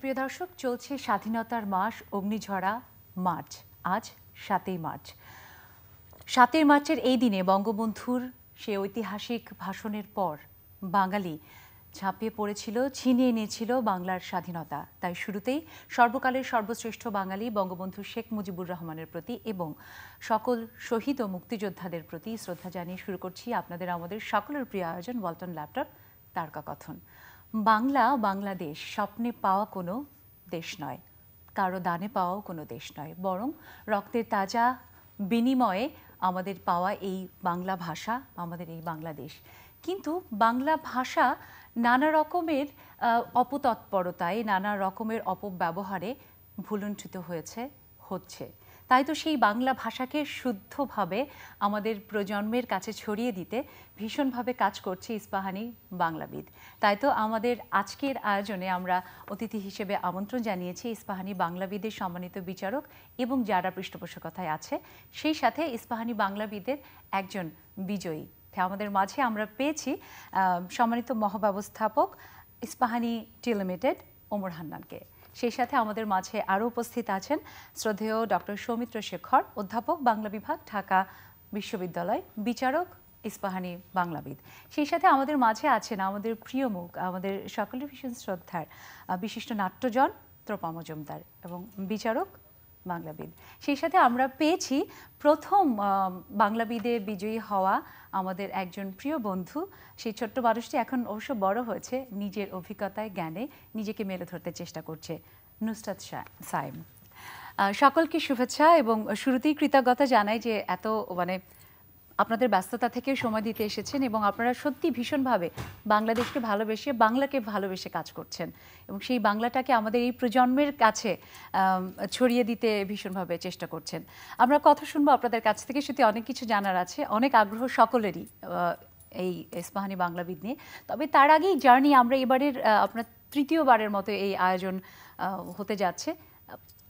সুপ্রিয় দর্শক, চলছে স্বাধীনতার মাস অগ্নিঝরা মার্চ। আজ ৭ই মার্চ। ৭ই মার্চের এই দিনে বঙ্গবন্ধুর সে ঐতিহাসিক ভাষণের পর বাঙালি ঝাঁপিয়ে পড়েছিল, ছিনিয়ে নিয়েছিল বাংলার স্বাধীনতা। তাই শুরুতেই সর্বকালের সর্বশ্রেষ্ঠ বাঙালি বঙ্গবন্ধু শেখ মুজিবুর রহমানের প্রতি এবং সকল শহীদ ও মুক্তিযোদ্ধাদের প্রতি শ্রদ্ধা জানিয়ে শুরু করছি আপনাদের আমাদের সকলের প্রিয় আয়োজন ওয়ালটন ল্যাপটপ তারকাকথন। বাংলা, বাংলাদেশ স্বপ্নে পাওয়া কোনো দেশ নয়, কারো দানে পাওয়াও কোনো দেশ নয়, বরং রক্তের তাজা বিনিময়ে আমাদের পাওয়া এই বাংলা ভাষা, আমাদের এই বাংলাদেশ। কিন্তু বাংলা ভাষা নানা রকমের অপতৎপরতায়, নানা রকমের অপব্যবহারে ভুলুণ্ঠিত হচ্ছে। তাই তো সেই বাংলা ভাষাকে শুদ্ধভাবে আমাদের প্রজন্মের কাছে ছড়িয়ে দিতে ভীষণভাবে কাজ করছে ইস্পাহানি বাংলাবিদ। তাই তো আমাদের আজকের আয়োজনে আমরা অতিথি হিসেবে আমন্ত্রণ জানিয়েছি ইস্পাহানি বাংলাবিদের সম্মানিত বিচারক এবং যারা পৃষ্ঠপোষকতায় আছে, সেই সাথে ইস্পাহানি বাংলাবিদের একজন বিজয়ী। আমাদের মাঝে আমরা পেয়েছি সম্মানিত মহাব্যবস্থাপক ইস্পাহানি টি লিমিটেড ওমর হান্নানকে। সেই সাথে আমাদের মাঝে আরও উপস্থিত আছেন শ্রদ্ধেয় ডক্টর সৌমিত্র শেখর, অধ্যাপক বাংলা বিভাগ, ঢাকা বিশ্ববিদ্যালয়, বিচারক ইস্পাহানি বাংলাবিদ। সেই সাথে আমাদের মাঝে আছেন আমাদের প্রিয় মুখ, আমাদের সকলের ভীষণ শ্রদ্ধার বিশিষ্ট নাট্যজন ত্রপা মজুমদার এবং বিচারক বাংলাবিদ। সেই সাথে আমরা পেয়েছি প্রথম বাংলাবিদে বিজয়ী হওয়া আমাদের একজন প্রিয় বন্ধু। সেই ছোট্ট মানুষটি এখন অবশ্য বড় হয়েছে, নিজের অভিজ্ঞতায় জ্ঞানে নিজেকে মেলে ধরতে চেষ্টা করছে, নুসরাত সাইম। সকলকে শুভেচ্ছা এবং শুরুতেই কৃতজ্ঞতা জানাই যে এত আপনাদের ব্যস্ততা থেকে সময় দিতে এসেছেন এবং আপনারা সত্যি ভীষণভাবে বাংলাদেশকে ভালোবেসে, বাংলাকে ভালোবেসে কাজ করছেন এবং সেই বাংলাটাকে আমাদের এই প্রজন্মের কাছে ছড়িয়ে দিতে ভীষণভাবে চেষ্টা করছেন। আমরা কথা শুনবো আপনাদের কাছ থেকে, সত্যি অনেক কিছু জানার আছে, অনেক আগ্রহ সকলেরই এই ইস্পাহানি বাংলাবিদ নিয়ে। তবে তার আগেই জার্নি, আমরা এবারের আপনার তৃতীয়বারের মতো এই আয়োজন হতে যাচ্ছে,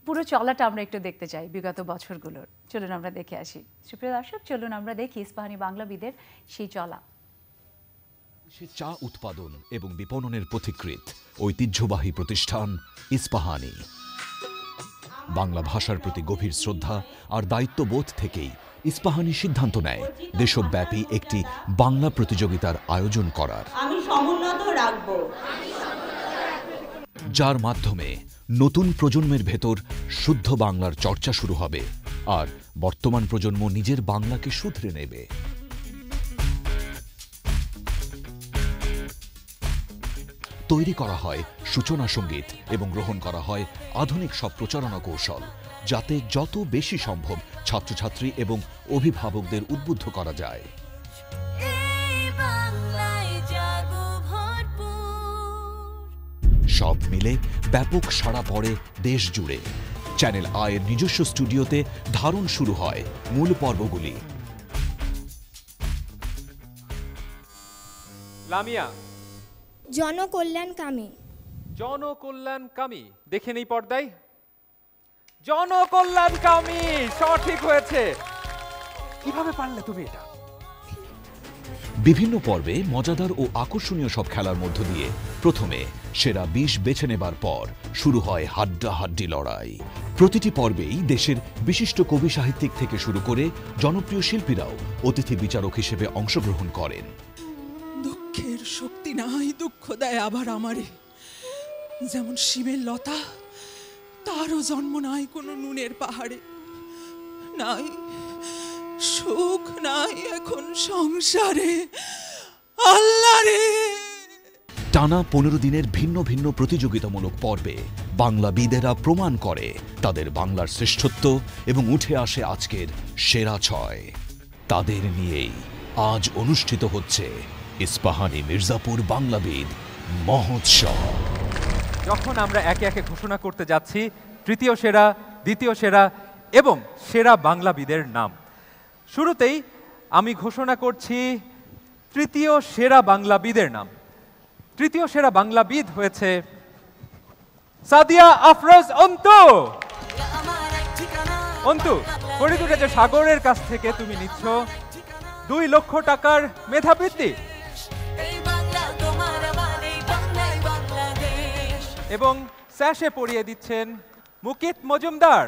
পুরো চলাটা আমরা একটু দেখতে চাই বিগত বছরগুলোর। চলুন আমরা দেখে আসি। সুপ্রিয় দর্শক, চলুন আমরা দেখি ইস্পাহানি বাংলাবিদের সেই চলা। চা উৎপাদন এবং বিপণনের পথিকৃৎ ঐতিহ্যবাহী প্রতিষ্ঠান ইস্পাহানি। বাংলা ভাষার প্রতি গভীর শ্রদ্ধা আর দায়িত্ববোধ থেকেই ইস্পাহানি সিদ্ধান্ত নেয় দেশব্যাপী একটি বাংলা প্রতিযোগিতার আয়োজন করার, আমি সমুন্নত রাখব, যার মাধ্যমে নতুন প্রজন্মের ভেতর শুদ্ধ বাংলার চর্চা শুরু হবে আর বর্তমান প্রজন্ম নিজের বাংলাকে শুধরে নেবে। তৈরি করা হয় সূচনা সঙ্গীত এবং গ্রহণ করা হয় আধুনিক সব প্রচারণা কৌশল, যাতে যত বেশি সম্ভব ছাত্রছাত্রী এবং অভিভাবকদের উদ্বুদ্ধ করা যায়। সব মিলে ব্যাপক সাড়া পড়ে দেশ জুড়ে। চ্যানেল আয়ের নিজস্ব স্টুডিওতে ধারণ শুরু হয় মূল পর্বগুলি। লামিয়া জনকল্যাণকামী। জনকল্যাণকামী, দেখে নেই পর্দায়, জনকল্যাণকামী সঠিক হয়েছে। কিভাবে পারলে তুমি এটা? বিভিন্ন পর্বে মজাদার ও আকর্ষণীয় সব খেলার মধ্য দিয়ে প্রথমে সেরা ২০ বেছে নেবার পর শুরু হয় হাড্ডাহাড্ডি লড়াই। প্রতিটি পর্বেই দেশের বিশিষ্ট কবি সাহিত্যিক থেকে শুরু করে জনপ্রিয় শিল্পীরাও অতিথি বিচারক হিসেবে অংশগ্রহণ করেন। দুঃখের শক্তি নাই, দুঃখ দেয় আবার আমারে। যেমন শিবের লতা, তারও জন্ম নাই কোনো নুনের পাহাড়ে। নাই সুখ, নাই এখন সংসারে, আল্লাহ রে। টানা ১৫ দিনের ভিন্ন ভিন্ন প্রতিযোগিতামূলক পর্বে বাংলাবিদেরা প্রমাণ করে তাদের বাংলার শ্রেষ্ঠত্ব এবং উঠে আসে আজকের সেরা ৬। তাদের নিয়েই আজ অনুষ্ঠিত হচ্ছে ইস্পাহানি মির্জাপুর বাংলাবিদ মহোৎসব। যখন আমরা একে একে ঘোষণা করতে যাচ্ছি তৃতীয় সেরা, দ্বিতীয় সেরা এবং সেরা বাংলাবিদের নাম, শুরুতেই আমি ঘোষণা করছি তৃতীয় সেরা বাংলাবিদের নাম। তৃতীয় সেরা বাংলাবিদ হয়েছে সাদিয়া আফরোজ অন্তু। অন্তু, ফরিদুরে যে সাগরের কাছ থেকে তুমি নিচ্ছ ২ লক্ষ টাকার মেধাবৃত্তি এবং স্যাশে পরিয়ে দিচ্ছেন মুকিত মজুমদার।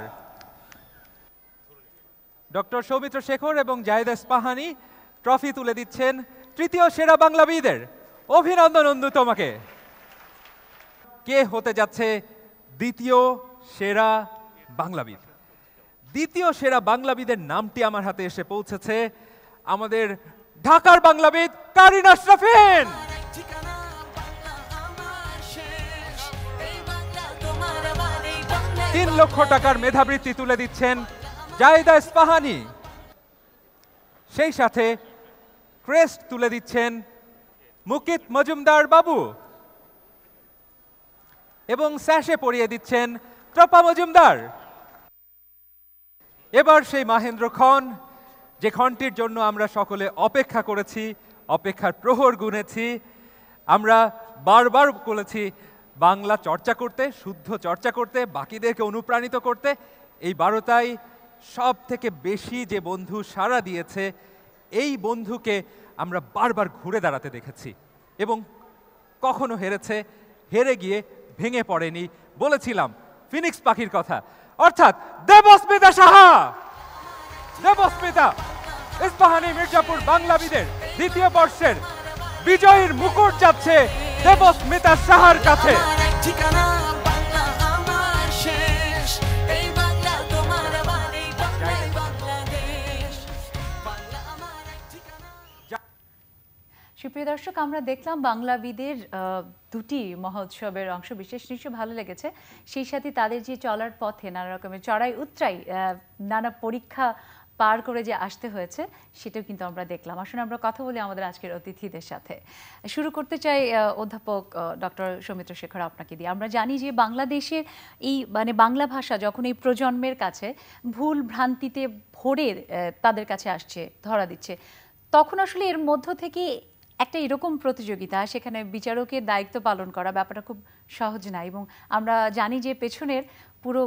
ডক্টর সৌমিত্র শেখর এবং জায়েদ ইস্পাহানি ট্রফি তুলে দিচ্ছেন তৃতীয় সেরা বাংলাবিদের। অভিনন্দন অন্তু তোমাকে। কে হতে যাচ্ছে দ্বিতীয় সেরা বাংলাবিদ? দ্বিতীয় সেরা বাংলাবিদের নামটি আমার হাতে এসে পৌঁছেছে। আমাদের ঢাকার বাংলাবিদ কারিন আশরাফিন। 3 লক্ষ টাকার মেধাবৃত্তি তুলে দিচ্ছেন জায়েদা ইস্পাহানি। সেই সাথে ক্রেস্ট তুলে দিচ্ছেন মুকিত মজুমদার বাবু এবং স্যাশে পরিয়ে দিচ্ছেন ত্রপা মজুমদার। এবার সেই মাহেন্দ্র খন, যে ক্ষণটির জন্য আমরা সকলে অপেক্ষা করেছি, অপেক্ষার প্রহর গুনেছি। আমরা বারবার বলেছি বাংলা চর্চা করতে, শুদ্ধ চর্চা করতে, বাকিদেরকে অনুপ্রাণিত করতে। এই 12টায় সব থেকে বেশি যে বন্ধু সাড়া দিয়েছে, এই বন্ধুকে আমরা বারবার ঘুরে দাঁড়াতে দেখেছি এবং কখনো হেরেছে, হেরে গিয়ে ভেঙে পড়েনি। বলেছিলাম ফিনিক্স পাখির কথা, অর্থাৎ দেবস্মিতা সাহা। দেবস্মিতা ইস্পাহানি মির্জাপুর বাংলাবিদের দ্বিতীয় বর্ষের বিজয়ীর মুকুট যাচ্ছে দেবস্মিতা সাহার কাছে। সুপ্রিয় দর্শক, আমরা দেখলাম বাংলাবিদের দুটি মহোৎসবের অংশ বিশেষ নিশ্চয় ভালো লেগেছে। সেই সাথে তাদের যে চলার পথে নানা রকমের চড়াই উতরাই, নানা পরীক্ষা পার করে যে আসতে হয়েছে, সেটাও কিন্তু আমরা দেখলাম। আসলে আমরা কথা বলি আমাদের আজকের অতিথিদের সাথে। শুরু করতে চাই অধ্যাপক ডক্টর সৌমিত্র শেখর আপনাকে দিয়ে। আমরা জানি যে বাংলাদেশের এই বাংলা ভাষা যখন এই প্রজন্মের কাছে ভুল ভ্রান্তিতে ভরে তাদের কাছে আসছে, ধরা দিচ্ছে, তখন আসলে এর মধ্য থেকে একটা এরকম প্রতিযোগিতা, সেখানে বিচারকের দায়িত্ব পালন করা ব্যাপারটা খুব সহজ না। এবং আমরা জানি যে পেছনের পুরো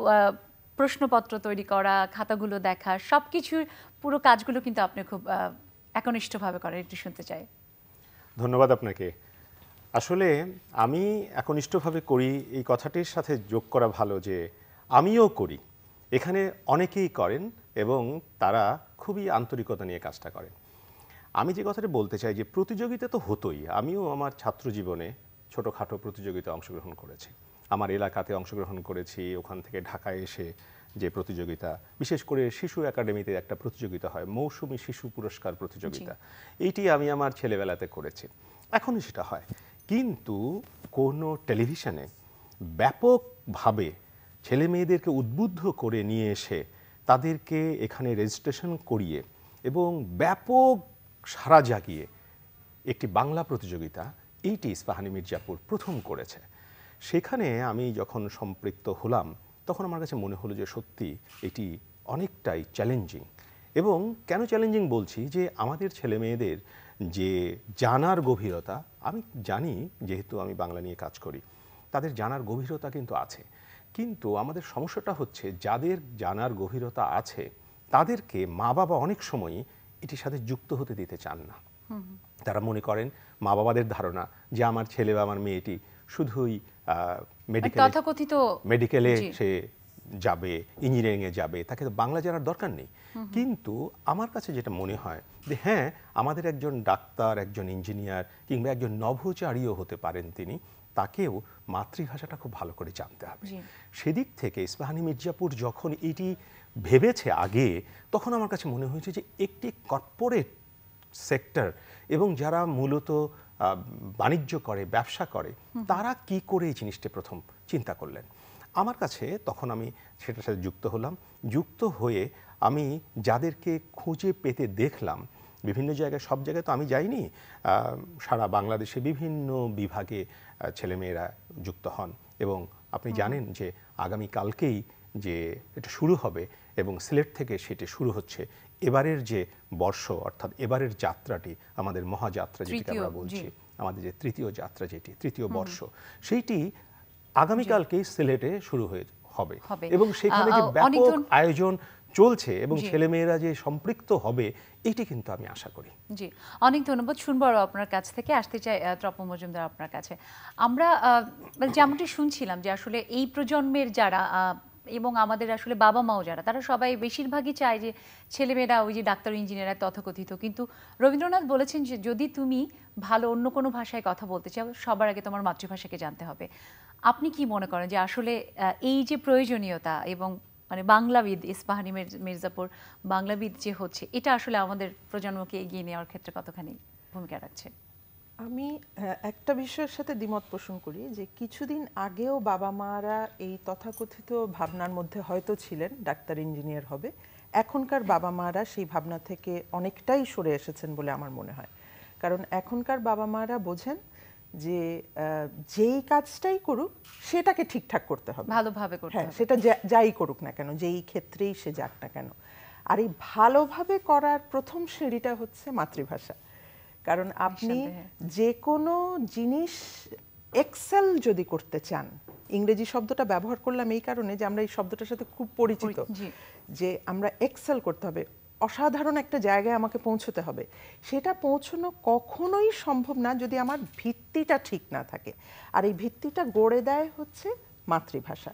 প্রশ্নপত্র তৈরি করা, খাতাগুলো দেখা, সব কিছুর পুরো কাজগুলো কিন্তু আপনি খুব একনিষ্ঠভাবে করেন। একটু শুনতে চাই। ধন্যবাদ আপনাকে। আসলে আমি একনিষ্ঠভাবে করি এই কথাটির সাথে যোগ করা ভালো যে আমিও করি। এখানে অনেকেই করেন এবং তারা খুবই আন্তরিকতা নিয়ে কাজটা করেন। আমি যে কথাটা বলতে চাই যে প্রতিযোগিতা তো হতোই। আমিও আমার ছাত্র জীবনে ছোটোখাটো প্রতিযোগিতায় অংশগ্রহণ করেছি। আমার এলাকাতে অংশগ্রহণ করেছি, ওখান থেকে ঢাকায় এসে যে প্রতিযোগিতা, বিশেষ করে শিশু একাডেমিতে একটা প্রতিযোগিতা হয়, মৌসুমী শিশু পুরস্কার প্রতিযোগিতা, এইটি আমি আমার ছেলেবেলাতে করেছি, এখনই সেটা হয়। কিন্তু কোনো টেলিভিশনে ব্যাপকভাবে ছেলে মেয়েদেরকে উদ্বুদ্ধ করে নিয়ে এসে তাদেরকে এখানে রেজিস্ট্রেশন করিয়ে এবং ব্যাপক সারা জাগিয়ে একটি বাংলা প্রতিযোগিতা, এইটি ইস্পাহানি মির্জাপুর প্রথম করেছে। সেখানে আমি যখন সম্পৃক্ত হলাম তখন আমার কাছে মনে হলো যে সত্যি এটি অনেকটাই চ্যালেঞ্জিং। এবং কেন চ্যালেঞ্জিং বলছি, যে আমাদের ছেলে মেয়েদের যে জানার গভীরতা, আমি জানি যেহেতু আমি বাংলা নিয়ে কাজ করি, তাদের জানার গভীরতা কিন্তু আছে। কিন্তু আমাদের সমস্যাটা হচ্ছে যাদের জানার গভীরতা আছে তাদেরকে মা বাবা অনেক সময়ই এটির সাথে যুক্ত হতে দিতে চান না। তারা মনে করেন, মা বাবাদের ধারণা যে আমার ছেলে বা আমার মেয়েটি শুধুই মেডিকেলে সে যাবে, ইঞ্জিনিয়ারিংয়ে যাবে, তাকে তো বাংলা জানার দরকার নেই। কিন্তু আমার কাছে যেটা মনে হয় যে হ্যাঁ, আমাদের একজন ডাক্তার, একজন ইঞ্জিনিয়ার কিংবা একজন নভোচারীও হতে পারেন তিনি, তাকেও মাতৃভাষাটা খুব ভালো করে জানতে হবে। সেদিক থেকে ইস্পাহানি মির্জাপুর যখন এটি ভেবেছে আগে, তখন আমার কাছে মনে হয়েছে যে একটি কর্পোরেট সেক্টর এবং যারা মূলত বাণিজ্য করে, ব্যবসা করে, তারা কি করে এই জিনিসটা প্রথম চিন্তা করলেন। আমার কাছে তখন আমি সেটার সাথে যুক্ত হলাম। যুক্ত হয়ে আমি যাদেরকে খুঁজে পেতে দেখলাম বিভিন্ন জায়গায়, সব জায়গায় তো আমি যাইনি, সারা বাংলাদেশে বিভিন্ন বিভাগে ছেলেমেয়েরা যুক্ত হন। এবং আপনি জানেন যে আগামীকালকেই যে এটা শুরু হবে এবং সিলেট থেকে সেটি শুরু হচ্ছে। এবারের যে বর্ষ, অর্থাৎ এবারের যাত্রাটি, আমাদের মহাযাত্রা যেটিকে আমরা বলছি, আমাদের যে তৃতীয় যাত্রা, যেটি তৃতীয় বর্ষ, সেইটি আগামীকালকেই সিলেটে শুরু হবে এবং সেখানে যে ব্যাপক আয়োজন চলছে এবং জি। ছেলেমেয়েরা যে সম্পৃক্ত হবে এটি কিন্তু আমি আশা করি। জি, অনেক ধন্যবাদ। শুনবো আরো আপনার কাছ থেকে। আসতে চাই তপন মজুমদার আপনার কাছে। আমরা মানে যেমনটি শুনছিলাম যে আসলে এই প্রজন্মের যারা এবং আমাদের আসলে বাবা মাও যারা, তারা সবাই বেশিরভাগই চায় যে ছেলেমেয়েরা ওই যে ডাক্তার ইঞ্জিনিয়ার তথাকথিত, কিন্তু রবীন্দ্রনাথ বলেছেন যে যদি তুমি ভালো অন্য কোনো ভাষায় কথা বলতে চাও সবার আগে তোমার মাতৃভাষাকে জানতে হবে। আপনি কি মনে করেন যে আসলে এই যে প্রয়োজনীয়তা এবং মানে বাংলাবিদ ইস্পাহানি মির্জাপুর বাংলাবিদ যে হচ্ছে, এটা আসলে আমাদের প্রজন্মকে এগিয়ে নেওয়ার ক্ষেত্রে কতখানি ভূমিকা রাখছে? আমি একটা বিষয়ের সাথে দ্বিমত পোষণ করি যে কিছুদিন আগেও বাবা মারা এই তথাকথিত ভাবনার মধ্যে হয়তো ছিলেন ডাক্তার ইঞ্জিনিয়ার হবে। এখনকার বাবা মারা সেই ভাবনা থেকে অনেকটাই সরে এসেছেন বলে আমার মনে হয়। কারণ এখনকার বাবা মারা বোঝেন যে যেই কাজটাই করুক সেটাকে ঠিকঠাক করতে হবে, ভালোভাবে করতে হ্যাঁ, হবে। সেটা যাই করুক না কেন, যেই ক্ষেত্রেই সে যাক না কেন। আর এই ভালোভাবে করার প্রথম সিঁড়িটা হচ্ছে মাতৃভাষা। কারণ আপনি যে কোনো জিনিস এক্সেল যদি করতে চান, ইংরেজি শব্দটা ব্যবহার করলাম এই কারণে যে আমরা এই শব্দটার সাথে খুব পরিচিত, যে আমরা এক্সেল করতে হবে, অসাধারণ একটা জায়গায় আমাকে পৌঁছতে হবে। সেটা পৌঁছানো কখনোই সম্ভব না যদি আমার ভিত্তিটা ঠিক না থাকে। আর এই ভিত্তিটা গড়ে দেয় হচ্ছে মাতৃভাষা।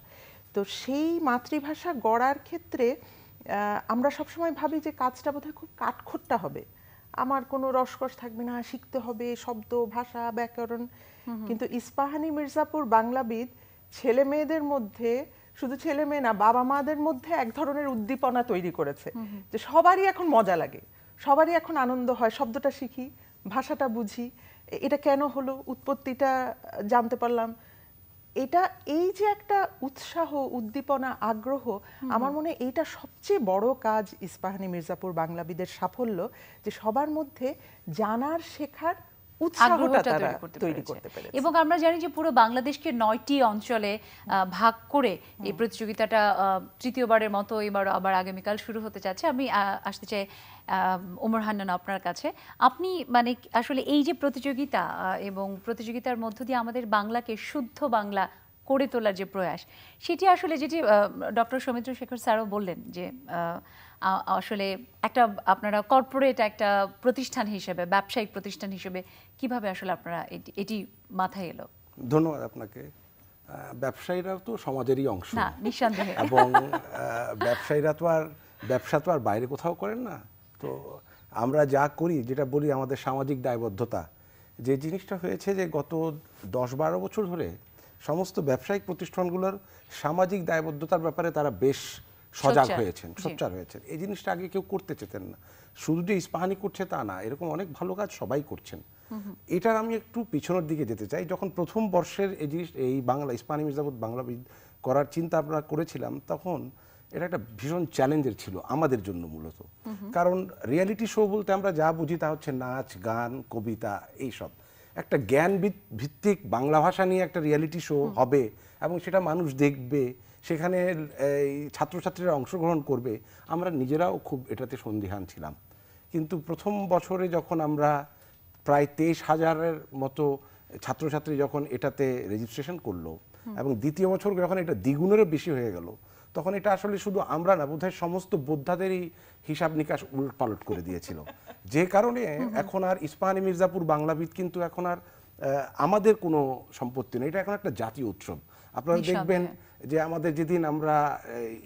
তো সেই মাতৃভাষা গড়ার ক্ষেত্রে আমরা সবসময় ভাবি যে কাজটা বোধহয় খুব কাঠখোট্টা হবে, আমার কোনো রসকস থাকবে না, শিখতে হবে শব্দ, ভাষা, ব্যাকরণ। কিন্তু ইস্পাহানি মির্জাপুর বাংলাবিদ ছেলে মেয়েদের মধ্যে, শুধু ছেলে মেয়ে না, বাবা মাদের মধ্যে এক ধরনের উদ্দীপনা তৈরি করেছে যে সবারই এখন মজা লাগে, সবারই এখন আনন্দ হয়, শব্দটা শিখি, ভাষাটা বুঝি, এটা কেন হলো, উৎপত্তিটা জানতে পারলাম। এটা এই যে একটা উৎসাহ, উদ্দীপনা, আগ্রহ, আমার মনে হয় এইটা সবচেয়ে বড় কাজ ইস্পাহানি মির্জাপুর বাংলাবিদের সাফল্য, যে সবার মধ্যে জানার, শেখার উৎসাহটা তারা তৈরি করতে পেরেছে। এবং আমরা জানি যে পুরো বাংলাদেশকে 9টি অঞ্চলে ভাগ করে এই প্রতিযোগিতাটা তৃতীয়বারের মতো এবার আবার আগামীকাল শুরু হতে যাচ্ছে। আমি আসতে চাই ওমর হান্নান আপনার কাছে। আপনি মানে আসলে এই যে প্রতিযোগিতা এবং প্রতিযোগিতার মধ্য দিয়ে আমাদের বাংলাকে শুদ্ধ বাংলা করে তোলার যে প্রয়াস, সেটি আসলে যেটি ডক্টর সৌমিত্র শেখর স্যারও বললেন যে আসলে একটা আপনারা কর্পোরেট একটা প্রতিষ্ঠান হিসেবে, ব্যবসায়িক প্রতিষ্ঠান হিসেবে কিভাবে আসলে আপনারা এটি মাথায় এলো? ধন্যবাদ আপনাকে। ব্যবসায়ীরাও তো সমাজেরই অংশ, না নিঃসন্দেহে, এবং ব্যবসায়ীরা তো আর ব্যবসা তো আর বাইরে কোথাও করেন না। তো আমরা যা করি, যেটা বলি আমাদের সামাজিক দায়বদ্ধতা, যে জিনিসটা হয়েছে যে গত 10-12 বছর ধরে সমস্ত ব্যবসায়িক প্রতিষ্ঠানগুলোর সামাজিক দায়বদ্ধতার ব্যাপারে তারা বেশ সজাগ হয়েছেন, সোচ্চার হয়েছেন। এই জিনিসটা আগে কেউ করতে চেতেন না। শুধু যে ইস্পাহানি করছে তা না, এরকম অনেক ভালো কাজ সবাই করছেন। এটার আমি একটু পিছনের দিকে যেতে চাই। যখন প্রথম বর্ষের এই জিনিস, এই বাংলা ইস্পাহানি মির্জাপুর বাংলাবিদ করার চিন্তা আমরা করেছিলাম, তখন এটা একটা ভীষণ চ্যালেঞ্জের ছিল আমাদের জন্য মূলত। কারণ রিয়েলিটি শো বলতে আমরা যা বুঝি তা হচ্ছে নাচ, গান, কবিতা, এইসব। একটা জ্ঞান ভিত্তিক বাংলা ভাষা নিয়ে একটা রিয়েলিটি শো হবে এবং সেটা মানুষ দেখবে, সেখানে ছাত্রছাত্রীরা অংশগ্রহণ করবে, আমরা নিজেরাও খুব এটাতে সন্দিহান ছিলাম। কিন্তু প্রথম বছরে যখন আমরা প্রায় 23,000-এর মতো ছাত্রছাত্রী যখন এটাতে রেজিস্ট্রেশন করলো, এবং দ্বিতীয় বছর যখন এটা দ্বিগুণেরও বেশি হয়ে গেল, তখন এটা আসলে শুধু আমরা না, বোধহয় সমস্ত বোদ্ধাদেরই হিসাব নিকাশ উলটপালট করে দিয়েছিল। যে কারণে এখন আর ইস্পাহানি মির্জাপুর বাংলাবিদ কিন্তু এখন আর আমাদের কোনো সম্পত্তি নেই, এটা এখন একটা জাতীয় উৎসব। আপনারা দেখবেন যে আমাদের যেদিন আমরা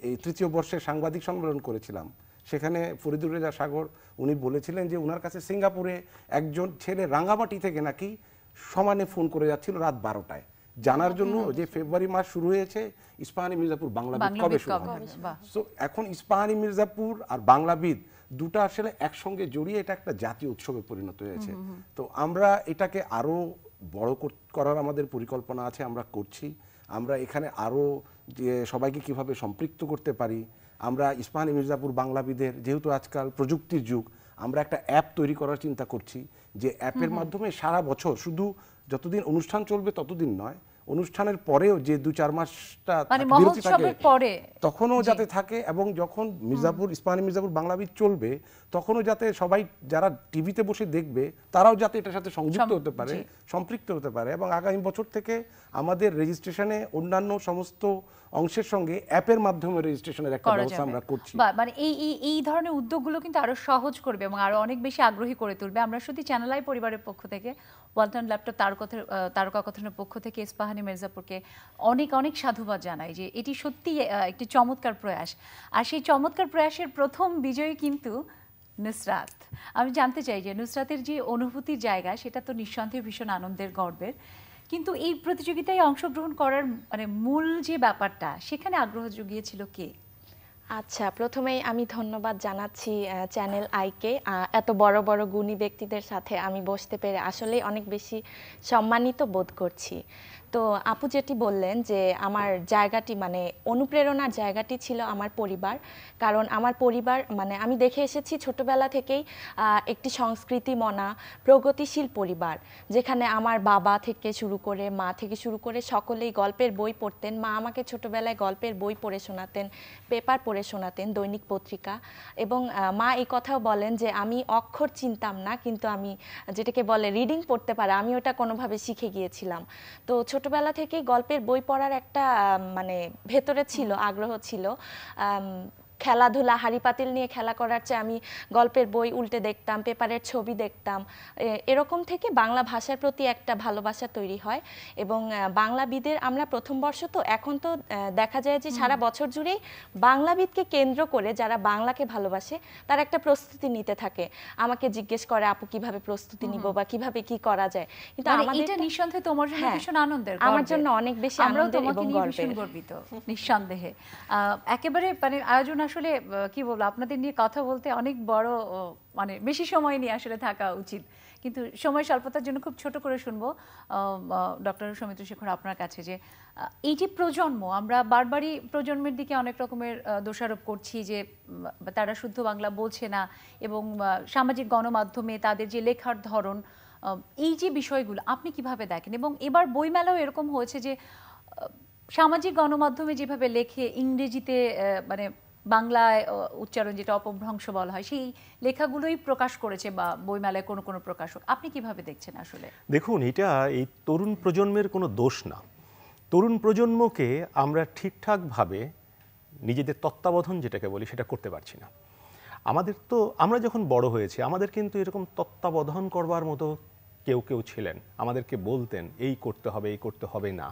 এই তৃতীয় বর্ষের সাংবাদিক সম্মেলন করেছিলাম, সেখানে ফরিদুর রেজা সাগর উনি বলেছিলেন যে ওনার কাছে সিঙ্গাপুরে একজন ছেলে রাঙ্গামাটি থেকে নাকি সমানে ফোন করে যাচ্ছিল রাত 12টায় জানার জন্য যে ফেব্রুয়ারি মাস শুরু হয়েছে, ইস্পাহানি মির্জাপুর বাংলাবিদ কবে শুরু হবে। সো এখন ইস্পাহানি মির্জাপুর আর বাংলাবিদ দুটো আসলে একসঙ্গে জড়িয়ে এটা একটা জাতীয় উৎসবে পরিণত হয়েছে। তো আমরা এটাকে আরো বড় করার আমাদের পরিকল্পনা আছে, আমরা করছি। আমরা এখানে আরো যে সবাইকে কিভাবে সম্পৃক্ত করতে পারি, আমরা ইস্পাহানি মির্জাপুর বাংলাবিদের, যেহেতু আজকাল প্রযুক্তির যুগ, আমরা একটা অ্যাপ তৈরি করার চিন্তা করছি, যে অ্যাপের মাধ্যমে সারা বছর, শুধু যতদিন অনুষ্ঠান চলবে ততদিন নয়, অনুষ্ঠানের পরেও যে 2-4 মাসটা মানে বিরতি থাকে মহোৎসবের পরে তখনও যাতে থাকে, এবং যখন মির্জাপুর ইস্পাহানি মির্জাপুর বাংলাবিদ চলবে তখনও যাতে সবাই যারা টিভিতে বসে দেখবে তারাও যাতে এটার সাথে সংযুক্ত হতে পারে, সম্পৃক্ত হতে পারে। এবং আগামী বছর থেকে আমাদের রেজিস্ট্রেশনে অন্যান্য সমস্ত অংশের সঙ্গে অ্যাপের মাধ্যমে রেজিস্ট্রেশনের একটা ব্যবস্থা আমরা করছি। মানে এই ধরনের উদ্যোগগুলো কিন্তু আরো সহজ করবে এবং আরো অনেক বেশি আগ্রহী করে তুলবে। আমরা শুধু চ্যানেল আই পরিবারের পক্ষ থেকে, ওয়ালটন ল্যাপটপ তারকা কথনের পক্ষ থেকে ইস্পাহানি মির্জাপুরকে অনেক অনেক সাধুবাদ জানাই যে এটি সত্যি একটি চমৎকার প্রয়াস। আর সেই চমৎকার প্রয়াসের প্রথম বিজয়ী কিন্তু নুসরাত। আমি জানতে চাই যে নুসরাতের যে অনুভূতির জায়গা সেটা তো নিঃসন্দেহে ভীষণ আনন্দের, গর্বের, কিন্তু এই প্রতিযোগিতায় অংশগ্রহণ করার মানে মূল যে ব্যাপারটা সেখানে আগ্রহ জুগিয়েছিল কে? আচ্ছা, প্রথমেই আমি ধন্যবাদ জানাচ্ছি চ্যানেল আইকে। এত বড় বড় গুণী ব্যক্তিদের সাথে আমি বসতে পেরে আসলেই অনেক বেশি সম্মানিত বোধ করছি। তো আপু যেটি বললেন যে আমার জায়গাটি মানে অনুপ্রেরণার জায়গাটি ছিল আমার পরিবার, কারণ আমার পরিবার মানে আমি দেখে এসেছি ছোটবেলা থেকেই একটি সংস্কৃতি মনা প্রগতিশীল পরিবার, যেখানে আমার বাবা থেকে শুরু করে মা থেকে শুরু করে সকলেই গল্পের বই পড়তেন। মা আমাকে ছোটবেলায় গল্পের বই পড়ে শোনাতেন, পেপার পড়ে শোনাতেন, দৈনিক পত্রিকা। এবং মা এই কথাও বলেন যে আমি অক্ষর চিনতাম না, কিন্তু আমি যেটাকে বলে রিডিং পড়তে পারা, আমি ওটা কোনোভাবে শিখে গিয়েছিলাম। তো ছোটবেলা থেকেই গল্পের বই পড়ার একটা মানে ভেতরে ছিল, আগ্রহ ছিল। খেলাধুলা, হাড়ি পাতিল নিয়ে খেলা করার চেয়ে আমি গল্পের বই উল্টে দেখতাম, পেপারের ছবি দেখতাম। এরকম থেকে বাংলা ভাষার প্রতি একটা ভালোবাসা তৈরি হয়। এবং বাংলাবিদের আমরা প্রথম বর্ষ, তো এখন তো দেখা যায় যে সারা বছর জুড়েই বাংলাবিদকে কেন্দ্র করে যারা বাংলাকে ভালোবাসে তারা একটা প্রস্তুতি নিতে থাকে। আমাকে জিজ্ঞেস করে আপু কিভাবে প্রস্তুতি নিব বা কিভাবে কি করা যায়। কিন্তু আমাদের এটা নিঃসন্দেহে তোমার জন্য ভীষণ আনন্দের, আমার জন্য অনেক বেশি আনন্দের এবং গর্বিত নিঃসন্দেহে। একেবারে মানে আয়োজন আসলে কি বলবো, আপনাদের নিয়ে কথা বলতে অনেক বড় মানে বেশি সময় নিয়ে আসলে থাকা উচিত, কিন্তু সময় স্বল্পতার জন্য খুব ছোট করে শুনবো ডক্টর সৌমিত্র শেখর আপনার কাছে যে এই যে প্রজন্ম, আমরা বারবারই প্রজন্মের দিকে অনেক রকমের দোষারোপ করছি যে তারা শুদ্ধ বাংলা বলছে না, এবং সামাজিক গণমাধ্যমে তাদের যে লেখার ধরন, এই যে বিষয়গুলো আপনি কিভাবে দেখেন? এবং এবার বইমেলাও এরকম হয়েছে যে সামাজিক গণমাধ্যমে যেভাবে লেখে ইংরেজিতে মানে বাংলায় উচ্চারণ যেটা অপভ্রংশ বলা হয়, সেই লেখাগুলোই প্রকাশ করেছে বা বইমেলায় কোনো কোনো প্রকাশক। আপনি কিভাবে দেখছেন? আসলে দেখুন, এটা এই তরুণ প্রজন্মের কোনো দোষ না। তরুণ প্রজন্মকে আমরা ঠিকঠাকভাবে নিজেদের তত্ত্বাবধান যেটাকে বলি সেটা করতে পারছি না। আমরা যখন বড় হয়েছি আমাদের কিন্তু এরকম তত্ত্বাবধান করবার মতো কেউ কেউ ছিলেন, আমাদেরকে বলতেন এই করতে হবে, এই করতে হবে না,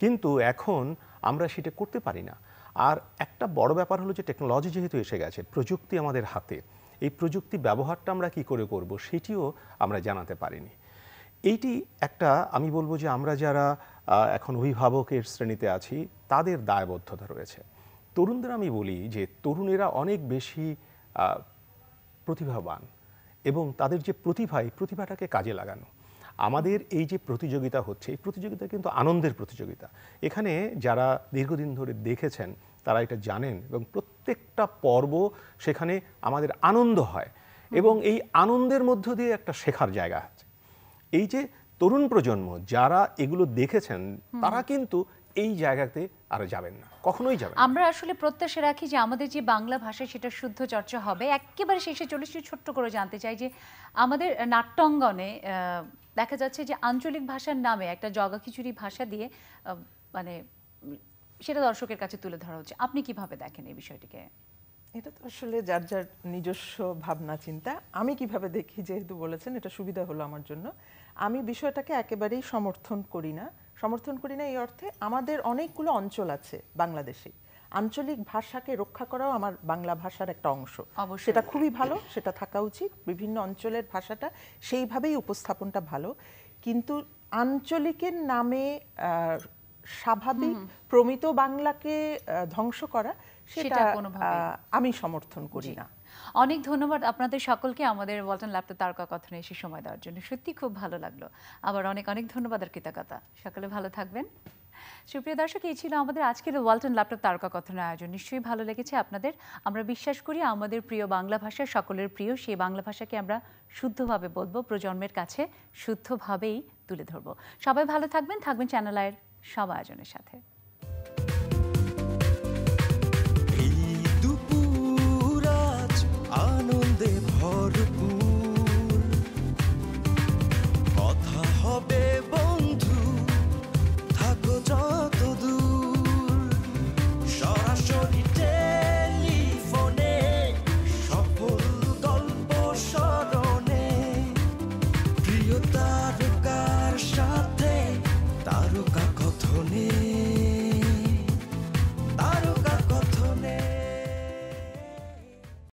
কিন্তু এখন আমরা সেটা করতে পারি না। আর একটা বড় ব্যাপার হলো যে টেকনোলজি যেহেতু এসে গেছে, প্রযুক্তি আমাদের হাতে, এই প্রযুক্তি ব্যবহারটা আমরা কি করে করব সেটিও আমরা জানাতে পারিনি। এইটি একটা, আমি বলবো যে আমরা যারা এখন অভিভাবকের শ্রেণীতে আছি তাদের দায়বদ্ধতা রয়েছে। তরুণদের আমি বলি যে তরুণেরা অনেক বেশি প্রতিভাবান, এবং তাদের যে প্রতিভা, এই প্রতিভাটাকে কাজে লাগানো। আমাদের এই যে প্রতিযোগিতা হচ্ছে, এই প্রতিযোগিতা কিন্তু আনন্দের প্রতিযোগিতা। এখানে যারা দীর্ঘদিন ধরে দেখেছেন তারা এটা জানেন, এবং প্রত্যেকটা পর্ব সেখানে আমাদের আনন্দ হয়, এবং এই আনন্দের মধ্য দিয়ে একটা শেখার জায়গা আছে। এই যে তরুণ প্রজন্ম যারা এগুলো দেখেছেন তারা কিন্তু এই জায়গাতে আর যাবেন না, কখনোই যাবেন না। আমরা আসলে প্রত্যাশা রাখি যে আমাদের যে বাংলা ভাষা সেটা শুদ্ধ চর্চা হবে। একেবারে শেষে ছোট্ট করে জানতে চাই যে আমাদের নাট্যাঙ্গনে দেখা যাচ্ছে যে আঞ্চলিক ভাষার নামে একটা জগাখিচুড়ি ভাষা দিয়ে মানে সেটা দর্শকের কাছে তুলে ধরা হচ্ছে। আপনি কিভাবে দেখেন এই বিষয়টিকে? এটা তো আসলে যার যার নিজস্ব ভাবনা চিন্তা। আমি কিভাবে দেখি, যেহেতু বলেছেন এটা সুবিধা হলো আমার জন্য। আমি বিষয়টাকে একেবারেই সমর্থন করি না এই অর্থে আমাদের অনেকগুলো অঞ্চল আছে বাংলাদেশে, আঞ্চলিক ভাষাকে রক্ষা করাও আমার বাংলা ভাষার একটা অংশ। সেটা খুবই ভালো, সেটা থাকা উচিত। বিভিন্ন অঞ্চলের ভাষাটা সেইভাবেই উপস্থাপনটা ভালো, কিন্তু আঞ্চলিকের নামে স্বাভাবিক প্রমিত বাংলাকে ধ্বংস করা সেটা আমি সমর্থন করি না। অনেক ধন্যবাদ আপনাদের সকলকে আমাদের ওয়ালটন ল্যাপটপ তারকা কথনে এসে সময় দেওয়ার জন্য। সত্যি খুব ভালো লাগলো। আবার অনেক ধন্যবাদ আর কৃতজ্ঞতা। সকলে ভালো থাকবেন। সুপ্রিয় দর্শক, এই ছিল আমাদের আজকের ওয়ালটন ল্যাপটপ তারকা কথনের আয়োজন। নিশ্চয়ই ভালো লেগেছে আপনাদের। আমরা বিশ্বাস করি আমাদের প্রিয় বাংলা ভাষা সকলের প্রিয়, সেই বাংলা ভাষাকে আমরা শুদ্ধভাবে বলবো, প্রজন্মের কাছে শুদ্ধভাবেই তুলে ধরবো। সবাই ভালো থাকবেন চ্যানেল আইয়ের সব আয়োজনের সাথে। আনন্দে ভরপুর কথা হবে বন্ধু, থাকো যত দূর, সরাসরি টেলিফোনে সফল গল্প স্মরণে, প্রিয় তারকার সাথে তারকা কথনে।